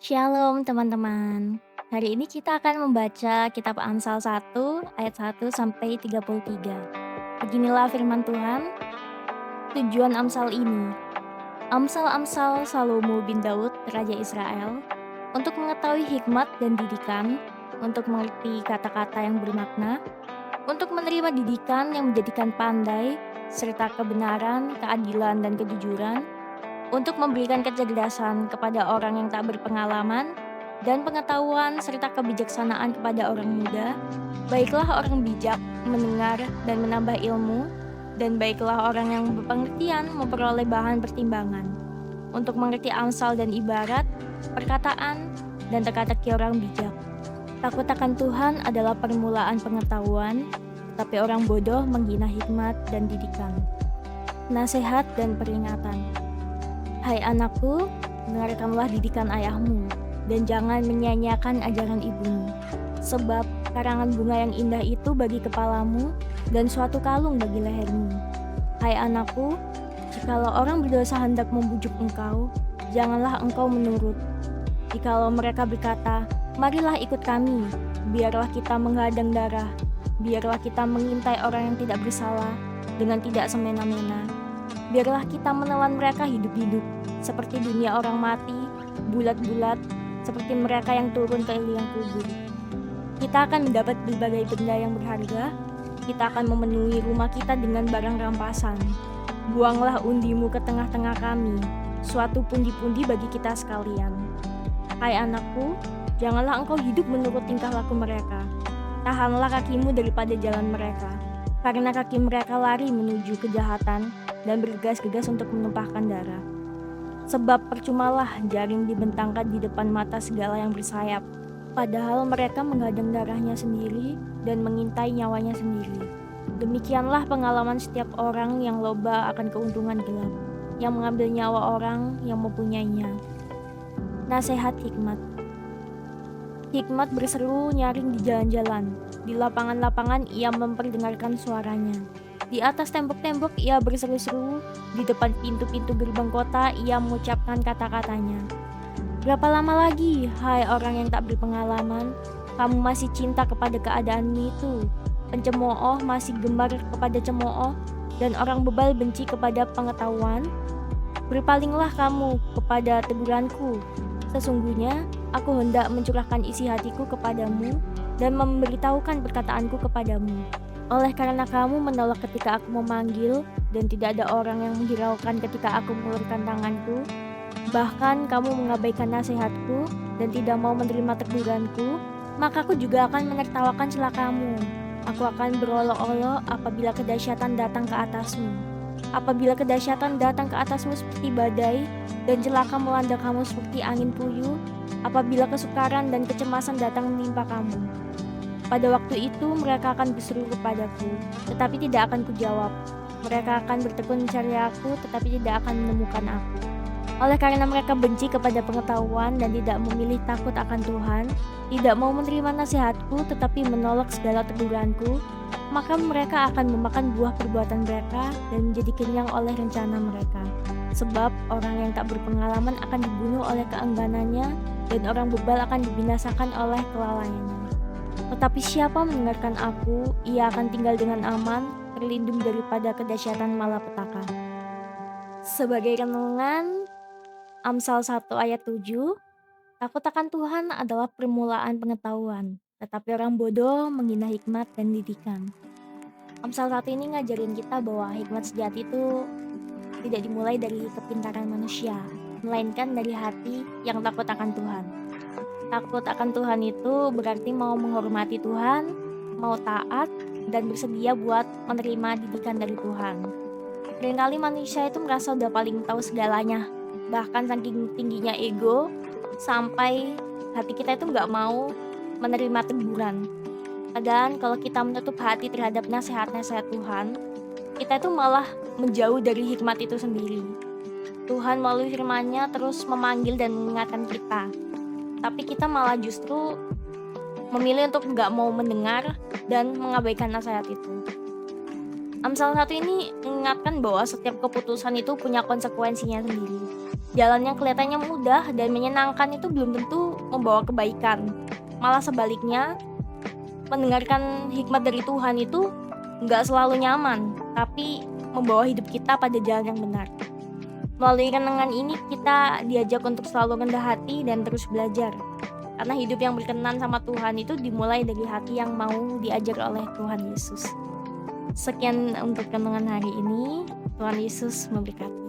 Shalom teman-teman. Hari ini kita akan membaca kitab Amsal 1 ayat 1 sampai 33. Beginilah firman Tuhan, tujuan Amsal ini. Amsal-amsal Salomo bin Daud, Raja Israel, untuk mengetahui hikmat dan didikan, untuk mengerti kata-kata yang bermakna, untuk menerima didikan yang menjadikan pandai, serta kebenaran, keadilan, dan kejujuran, untuk memberikan kecerdasan kepada orang yang tak berpengalaman, dan pengetahuan serta kebijaksanaan kepada orang muda, baiklah orang bijak mendengar dan menambah ilmu, dan baiklah orang yang berpengertian memperoleh bahan pertimbangan, untuk mengerti amsal dan ibarat, perkataan, dan teka-teki orang bijak. Takut akan Tuhan adalah permulaan pengetahuan, tapi orang bodoh menghina hikmat dan didikan. Nasihat dan peringatan. Hai anakku, dengarkanlah didikan ayahmu, dan jangan menyia-nyiakan ajaran ibumu. Sebab karangan bunga yang indah itu bagi kepalamu, dan suatu kalung bagi lehermu. Hai anakku, jikalau orang berdosa hendak membujuk engkau, janganlah engkau menurut. Jikalau mereka berkata, marilah ikut kami, biarlah kita menghadang darah, biarlah kita mengintai orang yang tidak bersalah, dengan tidak semena-mena. Biarlah kita menelan mereka hidup-hidup, seperti dunia orang mati, bulat-bulat, seperti mereka yang turun ke liang kubur. Kita akan mendapat berbagai benda yang berharga, kita akan memenuhi rumah kita dengan barang rampasan. Buanglah undimu ke tengah-tengah kami, suatu pundi-pundi bagi kita sekalian. Hai anakku, janganlah engkau hidup menurut tingkah laku mereka. Tahanlah kakimu daripada jalan mereka, karena kaki mereka lari menuju kejahatan dan bergegas-gegas untuk menumpahkan darah. Sebab percumalah jaring dibentangkan di depan mata segala yang bersayap, padahal mereka menghadang darahnya sendiri dan mengintai nyawanya sendiri. Demikianlah pengalaman setiap orang yang loba akan keuntungan gelap, yang mengambil nyawa orang yang mempunyainya. Nasihat hikmat. Hikmat berseru nyaring di jalan-jalan, di lapangan-lapangan ia memperdengarkan suaranya. Di atas tembok-tembok ia berseru-seru, di depan pintu-pintu gerbang kota ia mengucapkan kata-katanya. Berapa lama lagi, hai orang yang tak berpengalaman, kamu masih cinta kepada keadaanmu itu? Pencemooh masih gemar kepada cemooh, dan orang bebal benci kepada pengetahuan? Berpalinglah kamu kepada teguranku. Sesungguhnya, aku hendak mencurahkan isi hatiku kepadamu dan memberitahukan perkataanku kepadamu. Oleh karena kamu menolak ketika aku memanggil, dan tidak ada orang yang menghiraukan ketika aku mengulurkan tanganku, bahkan kamu mengabaikan nasihatku dan tidak mau menerima teguranku, maka aku juga akan menertawakan celakamu. Aku akan berolok-olok apabila kedahsyatan datang ke atasmu. Apabila kedahsyatan datang ke atasmu seperti badai, dan celaka melanda kamu seperti angin puyuh, apabila kesukaran dan kecemasan datang menimpa kamu. Pada waktu itu mereka akan berseru kepadaku, tetapi tidak akan kujawab. Mereka akan bertekun mencari aku, tetapi tidak akan menemukan aku. Oleh karena mereka benci kepada pengetahuan dan tidak memilih takut akan Tuhan, tidak mau menerima nasihatku tetapi menolak segala teguranku, maka mereka akan memakan buah perbuatan mereka dan menjadi kenyang oleh rencana mereka. Sebab orang yang tak berpengalaman akan dibunuh oleh keengganannya, dan orang bebal akan dibinasakan oleh kelalaiannya. Tetapi siapa mendengarkan aku, ia akan tinggal dengan aman, terlindung daripada kedahsyatan malapetaka. Sebagai renungan, Amsal 1 ayat 7, takut akan Tuhan adalah permulaan pengetahuan, tetapi orang bodoh menghina hikmat dan didikan. Amsal 1 ini ngajarin kita bahwa hikmat sejati itu tidak dimulai dari kepintaran manusia, melainkan dari hati yang takut akan Tuhan. Takut akan Tuhan itu berarti mau menghormati Tuhan, mau taat, dan bersedia buat menerima didikan dari Tuhan. Seringkali manusia itu merasa udah paling tahu segalanya, bahkan saking tingginya ego, sampai hati kita itu nggak mau menerima teguran. Dan kalau kita menutup hati terhadap nasihat-nasihat Tuhan, kita itu malah menjauh dari hikmat itu sendiri. Tuhan melalui firman-Nya terus memanggil dan mengingatkan kita, tapi kita malah justru memilih untuk nggak mau mendengar dan mengabaikan nasihat itu. Amsal 1 ini mengingatkan bahwa setiap keputusan itu punya konsekuensinya sendiri. Jalan yang kelihatannya mudah dan menyenangkan itu belum tentu membawa kebaikan. Malah sebaliknya, mendengarkan hikmat dari Tuhan itu nggak selalu nyaman, tapi membawa hidup kita pada jalan yang benar. Melalui renungan ini kita diajak untuk selalu rendah hati dan terus belajar. Karena hidup yang berkenan sama Tuhan itu dimulai dari hati yang mau diajar oleh Tuhan Yesus. Sekian untuk renungan hari ini. Tuhan Yesus memberkati.